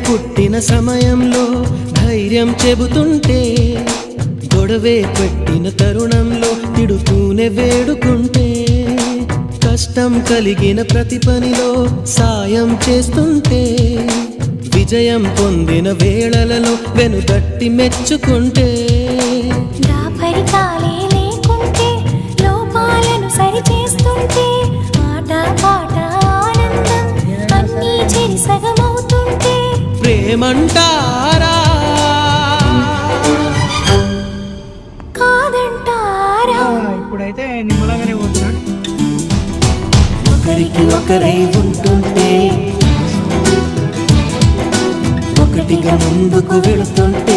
పుట్టిన సమయంలో ధైర్యం చెబుతుంటే, గొడవే పెట్టిన తరుణంలో తిడుతూనే వేడుకుంటే, కష్టం కలిగిన ప్రతి పనిలో సాయం చేస్తుంటే, విజయం పొందిన వేళలలో వెనుదట్టి మెచ్చుకుంటే, దాపరికాలే లేకుంటే లోపాలను సరిచేస్తుంటే, ఆట పాట ఆనందం అన్నీ చెరి సగమవుతుంటే ప్రేమంటారా కాదంటారా? ఇప్పుడైతే నిమ్మలంగానే పోతున్నాడు. ఒకరికి ఒకరై ఉంటుంటే, ఒకటిగా ముందుకు వెళుతుంటే,